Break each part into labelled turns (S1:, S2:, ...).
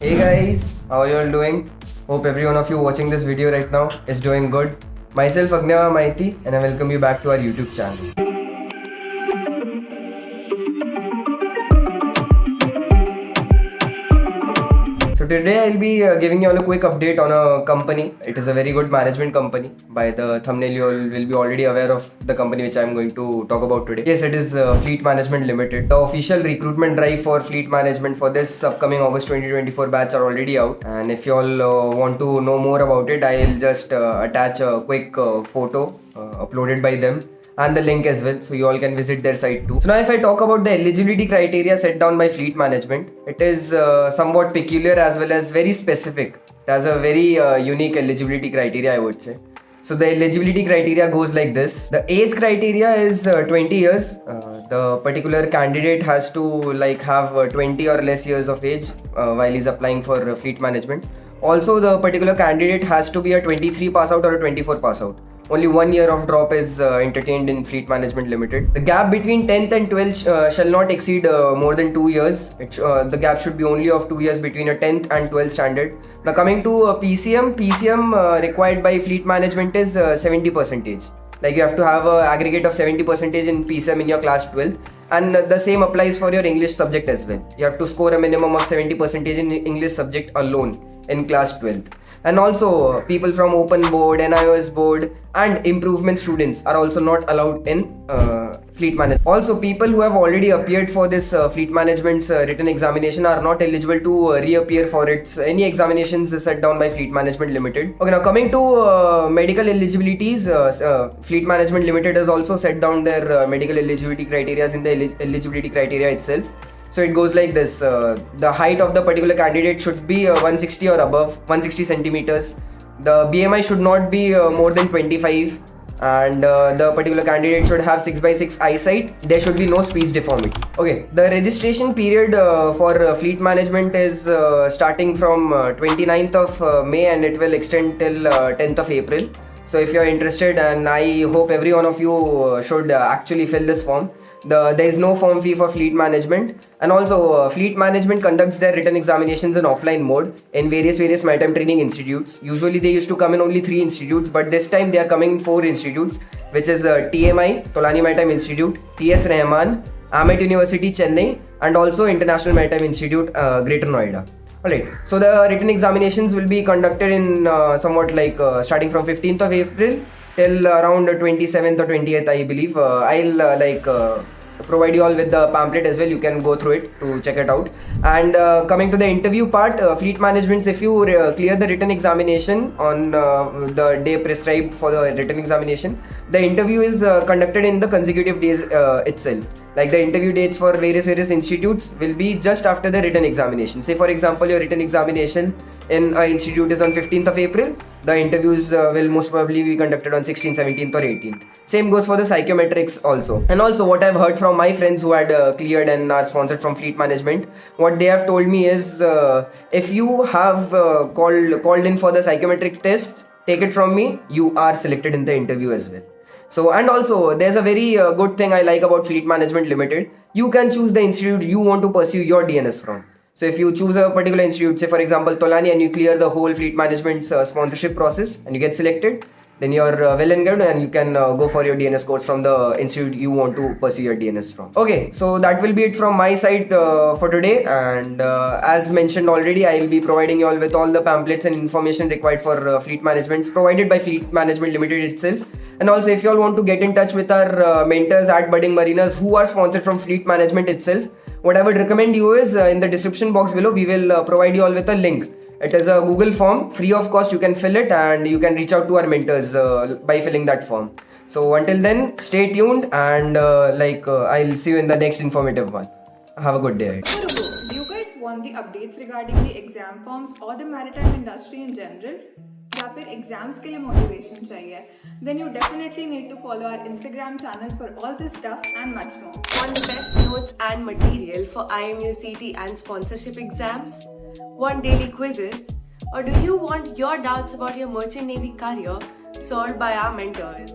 S1: Hey guys, how are you all doing? Hope every one of you watching this video right now is doing good. Myself Agneva Maiti and I welcome you back to our YouTube channel. So today I'll be giving you all a quick update on a company. It is a very good management company. By the thumbnail you all will be already aware of the company which I'm going to talk about today. Yes, it is Fleet Management Limited. The official recruitment drive for fleet management for this upcoming August 2024 batch are already out. And if you all want to know more about it, I'll just attach a quick photo uploaded by them and the link as well, so you all can visit their site too. So now if I talk about the eligibility criteria set down by fleet management, it is somewhat peculiar as well as very specific. It has a very unique eligibility criteria, I would say. So the eligibility criteria goes like this. The age criteria is 20 years. The particular candidate has to have 20 or less years of age while he's applying for fleet management. Also, the particular candidate has to be a 23 pass out or a 24 pass out. Only 1 year of drop is entertained in Fleet Management Limited. The gap between 10th and 12th shall not exceed more than 2 years. The gap should be only of 2 years between a 10th and 12th standard. Now coming to PCM required by Fleet Management is 70%. Like you have to have an aggregate of 70% in PCM in your class 12th. And the same applies for your English subject as well. You have to score a minimum of 70% in English subject alone in class 12th. And also people from open board, NIOS board and improvement students are also not allowed in fleet management. Also people who have already appeared for this fleet management's written examination are not eligible to reappear for its any examinations set down by Fleet Management Limited. Okay, now coming to medical eligibilities, Fleet Management Limited has also set down their medical eligibility criteria in the eligibility criteria itself. So it goes like this. The height of the particular candidate should be 160 or above, 160 centimeters. The BMI should not be more than 25. And the particular candidate should have 6/6 eyesight. There should be no speech deformity. Okay, the registration period for fleet management is starting from 29th of May and it will extend till 10th of April. So if you're interested, and I hope every one of you should actually fill this form. There is no form fee for fleet management, and also fleet management conducts their written examinations in offline mode in various maritime training institutes. Usually they used to come in only 3 institutes, but this time they are coming in 4 institutes, which is TMI, Tolani Maritime Institute, TS Rahman, Amet University, Chennai, and also International Maritime Institute, Greater Noida. Alright, so the written examinations will be conducted in somewhat starting from 15th of April till around 27th or 28th, I believe. I'll provide you all with the pamphlet as well. You can go through it to check it out. And coming to the interview part, fleet management, if you clear the written examination on the day prescribed for the written examination, the interview is conducted in the consecutive days itself. Like the interview dates for various institutes will be just after the written examination. Say for example, your written examination in an institute is on 15th of April. The interviews will most probably be conducted on 16th, 17th or 18th. Same goes for the psychometrics also. And also what I've heard from my friends who had cleared and are sponsored from Fleet Management, what they have told me is if you have called in for the psychometric tests, take it from me, you are selected in the interview as well. So, and also there's a very good thing I like about Fleet Management Limited. You can choose the institute you want to pursue your DNS from. So if you choose a particular institute, say for example Tolani, and you clear the whole Fleet Management sponsorship process and you get selected, then you're well and good and you can go for your DNS course from the institute you want to pursue your DNS from. Okay, so that will be it from my side for today, and as mentioned already, I will be providing you all with all the pamphlets and information required for fleet management provided by Fleet Management Limited itself. And also if you all want to get in touch with our mentors at Budding Mariners who are sponsored from Fleet Management itself, what I would recommend you is in the description box below, we will provide you all with a link. It is a Google form, free of cost. You can fill it and you can reach out to our mentors by filling that form. So until then, stay tuned, and I'll see you in the next informative one. Have a good day.
S2: Do you guys want the updates regarding the exam forms or the maritime industry in general? या फिर exams के लिए motivation चाहिए, then you definitely need to follow our Instagram channel for all this stuff and much more.
S3: Want the best notes and material for imucet and sponsorship exams? Want daily quizzes? Or do you want your doubts about your merchant navy career solved by our mentors?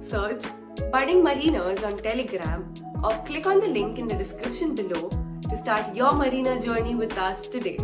S3: Search Budding Mariners on Telegram or click on the link in the description below to start your marina journey with us today.